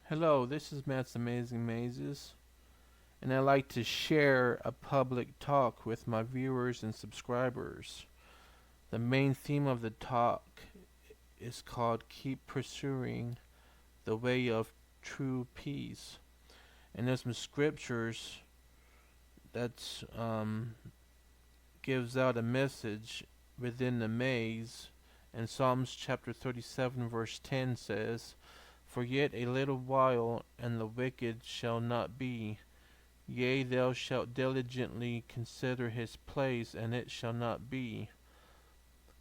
Hello, this is Matt's Amazing Mazes, and I like to share a public talk with my viewers and subscribers. The main theme of the talk is called Keep Pursuing the Way of True Peace. And there's some scriptures that gives out a message within the maze. And Psalms chapter 37 verse 10 says, For yet a little while, and the wicked shall not be. Yea, thou shalt diligently consider his place, and it shall not be.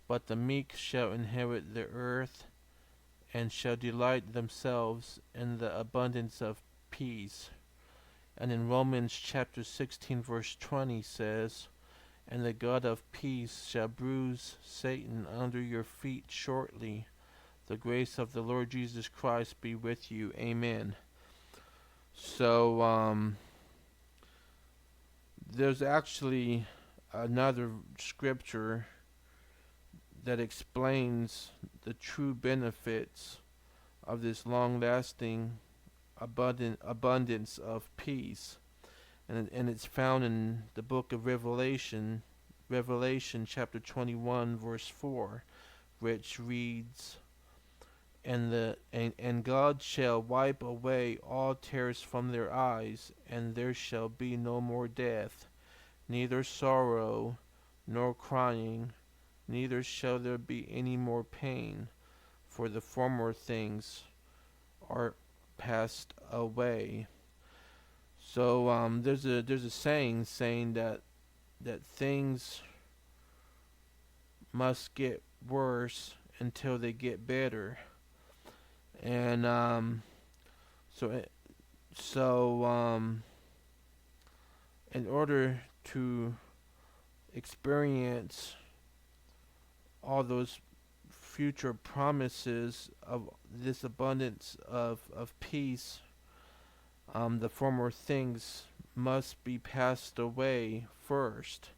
But the meek shall inherit the earth, and shall delight themselves in the abundance of peace. And in Romans chapter 16 verse 20 says, And the God of peace shall bruise Satan under your feet shortly. The grace of the Lord Jesus Christ be with you. Amen. So, there's actually another scripture that explains the true benefits of this long-lasting abundance of peace, and it's found in the book of Revelation chapter 21 verse 4, which reads, and God shall wipe away all tears from their eyes, and there shall be no more death, neither sorrow, nor crying, neither shall there be any more pain, for the former things are passed away. So there's a saying that things must get worse until they get better, and so in order to experience all those future promises of this abundance of peace, the former things must be passed away first.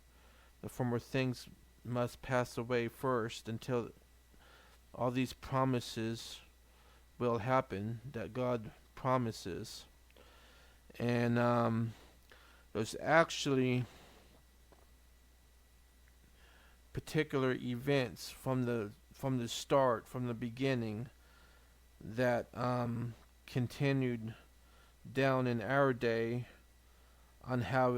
The former things must pass away first until all these promises will happen that God promises. And there's actually particular events from the start, from the beginning, that continued down in our day on how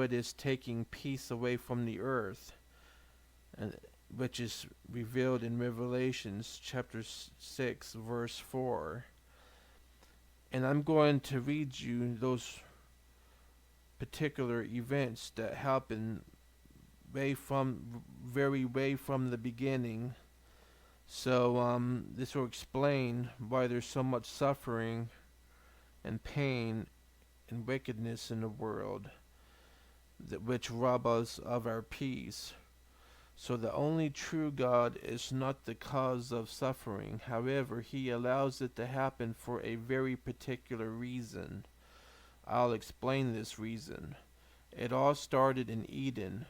it is taking peace away from the earth, and which is revealed in Revelations chapter 6 verse 4. And I'm going to read you those particular events that happened very way from the beginning. So this will explain why there's so much suffering and pain and wickedness in the world, which rob us of our peace. So the only true God is not the cause of suffering. However, he allows it to happen for a very particular reason. I'll explain this reason. It all started in Eden,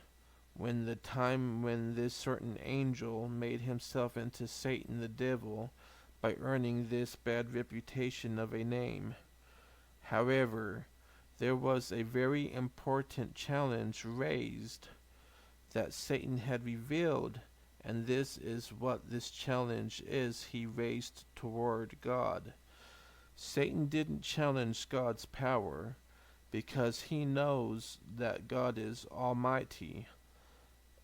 when this certain angel made himself into Satan the devil by earning this bad reputation of a name. However, there was a very important challenge raised that Satan had revealed, and this is what this challenge is he raised toward God. Satan didn't challenge God's power, because he knows that God is almighty,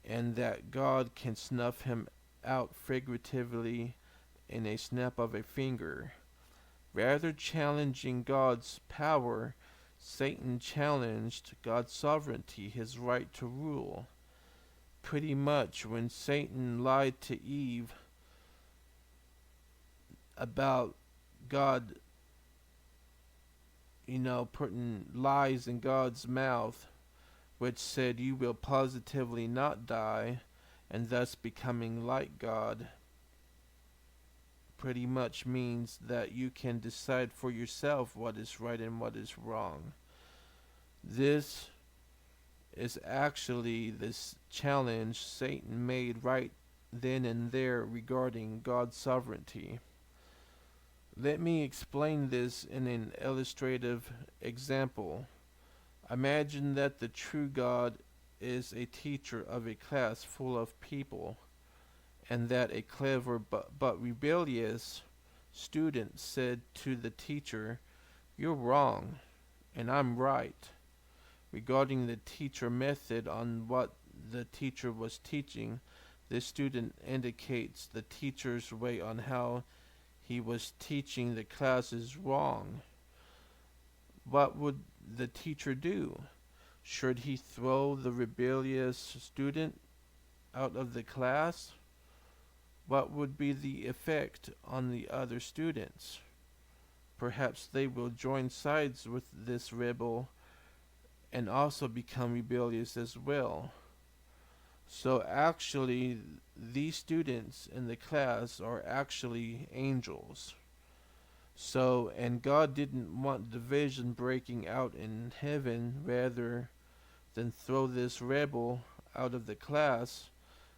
and that God can snuff him out figuratively in a snap of a finger. Rather challenging God's power, Satan challenged God's sovereignty, his right to rule. Pretty much when Satan lied to Eve about God, putting lies in God's mouth, which said you will positively not die, and thus becoming like God, pretty much means that you can decide for yourself what is right and what is wrong. This is actually this challenge Satan made right then and there regarding God's sovereignty. Let me explain this in an illustrative example. Imagine that the true God is a teacher of a class full of people, and that a clever but rebellious student said to the teacher, "You're wrong, and I'm right," regarding the teacher method on what the teacher was teaching. This student indicates the teacher's way on how he was teaching the class is wrong. What would the teacher do? Should he throw the rebellious student out of the class? What would be the effect on the other students? Perhaps they will join sides with this rebel and also become rebellious as well. So actually, these students in the class are actually angels. So, and God didn't want division breaking out in heaven. Rather than throw this rebel out of the class,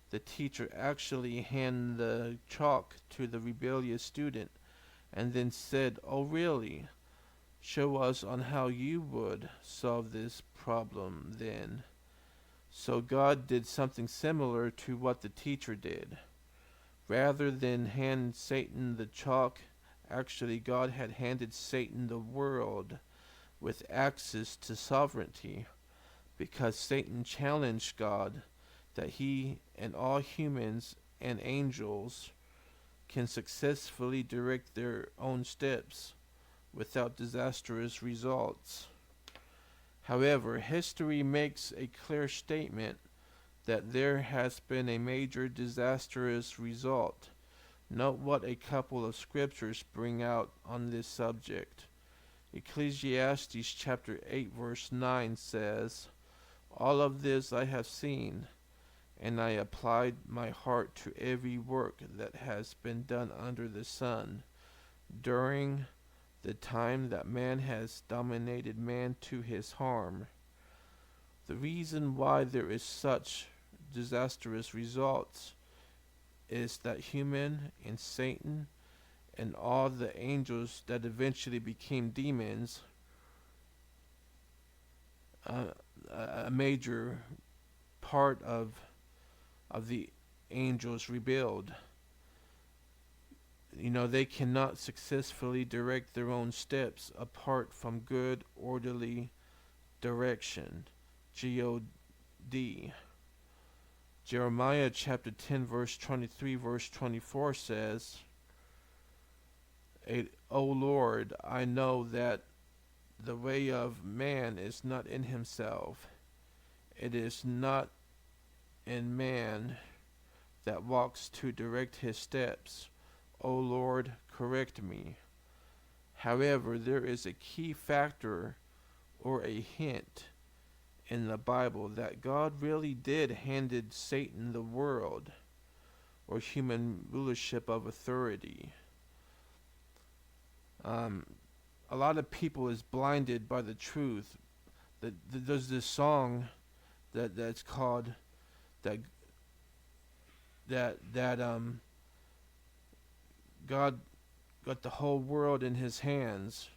the teacher actually handed the chalk to the rebellious student and then said, "Oh really? Show us on how you would solve this problem then." So God did something similar to what the teacher did. Rather than hand Satan the chalk, actually God had handed Satan the world with access to sovereignty, because Satan challenged God that he and all humans and angels can successfully direct their own steps without disastrous results. However, history makes a clear statement that there has been a major disastrous result. Note what a couple of scriptures bring out on this subject. Ecclesiastes chapter 8 verse 9 says, "All of this I have seen, and I applied my heart to every work that has been done under the sun, during the time that man has dominated man to his harm." The reason why there is such disastrous results is that human and Satan and all the angels that eventually became demons, a major part of the angels rebelled. They cannot successfully direct their own steps apart from good, orderly direction. G-O-D. Jeremiah chapter 10 verse 23 verse 24 says, "O Lord, I know that the way of man is not in himself. It is not in man that walks to direct his steps. O Lord, correct me." However, there is a key factor or a hint in the Bible that God really did handed Satan the world or human rulership of authority. A lot of people is blinded by the truth. There's this song that's called that God got the whole world in his hands.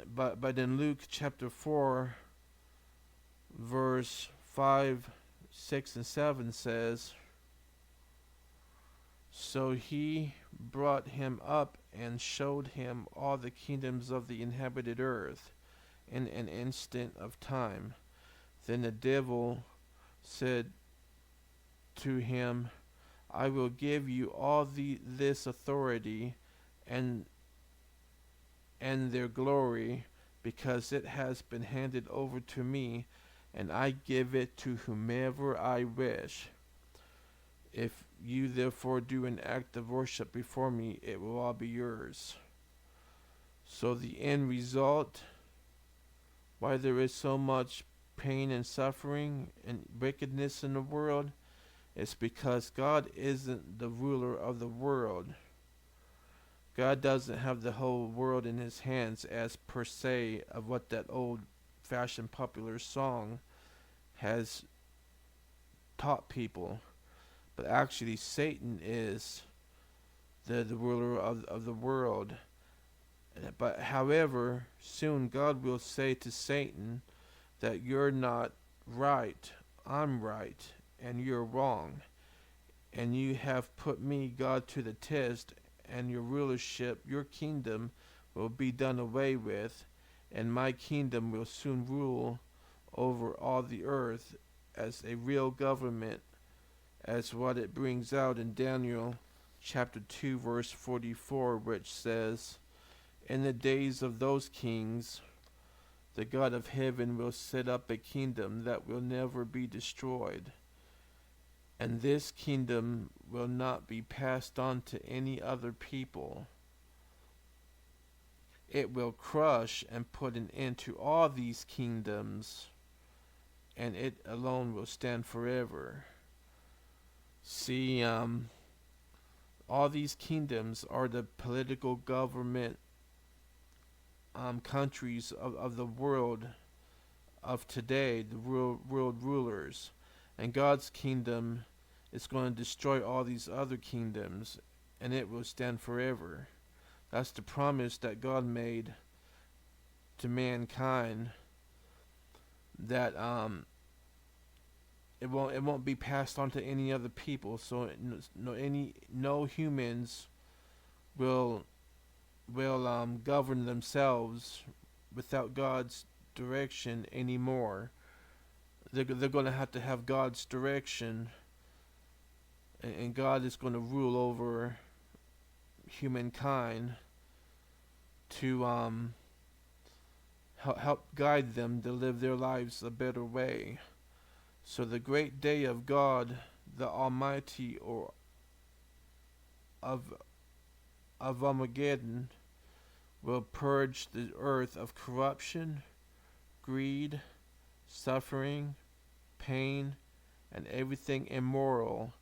But in Luke chapter 4 verse 5, 6 and 7 says, "So he brought him up and showed him all the kingdoms of the inhabited earth in an instant of time. Then the devil said to him, I will give you all this authority and their glory, because it has been handed over to me, and I give it to whomever I wish. If you therefore do an act of worship before me, it will all be yours." So the end result, why there is so much pain and suffering and wickedness in the world, is because God isn't the ruler of the world. God doesn't have the whole world in his hands, as per se of what that old-fashioned popular song has taught people. but actually Satan is the ruler of the world. But however, soon God will say to Satan that you're not right, I'm right, and you're wrong. And you have put me, God, to the test, and your rulership, your kingdom, will be done away with, and my kingdom will soon rule over all the earth as a real government, as what it brings out in Daniel chapter 2 verse 44, which says, in the days of those kings, the God of heaven will set up a kingdom that will never be destroyed, and this kingdom will not be passed on to any other people. It will crush and put an end to all these kingdoms, and it alone will stand forever. See, all these kingdoms are the political government countries of the world of today, the world rulers. And God's kingdom is going to destroy all these other kingdoms, and it will stand forever. That's the promise that God made to mankind, that it won't be passed on to any other people. So no humans will govern themselves without God's direction anymore. They're going to have God's direction, and God is going to rule over humankind to help guide them to live their lives a better way. So the great day of God, the Almighty, or of Armageddon, will purge the earth of corruption, greed, suffering, pain, and everything immoral,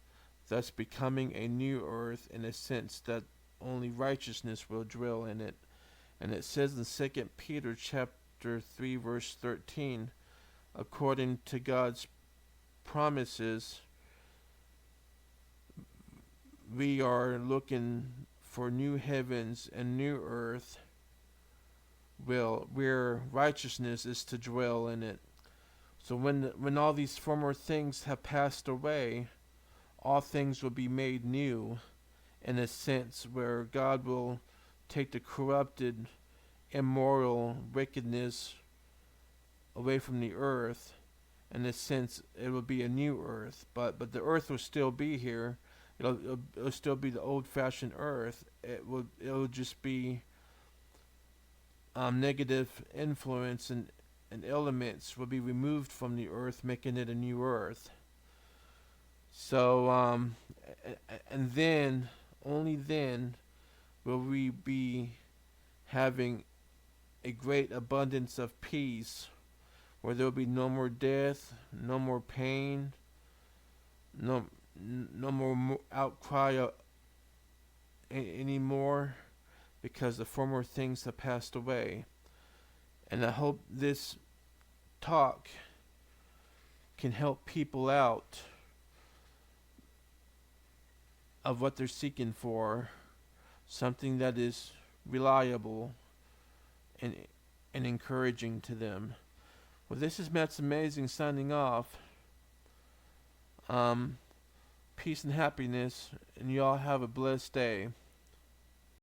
thus becoming a new earth in a sense that only righteousness will dwell in it. And it says in 2 Peter chapter 3 verse 13, according to God's promises, we are looking for new heavens and new earth, where righteousness is to dwell in it. So when all these former things have passed away, all things will be made new, in a sense where God will take the corrupted, immoral wickedness away from the earth. In a sense, it will be a new earth, but the earth will still be here. It'll still be the old-fashioned earth. It'll just be negative influence and elements will be removed from the earth, making it a new earth. So, and then, only then, will we be having a great abundance of peace, where there will be no more death, no more pain, no more outcry anymore, because the former things have passed away. And I hope this talk can help people out of what they're seeking for, something that is reliable and encouraging to them. Well, this is Matt's Amazing signing off. Peace and happiness, and y'all have a blessed day.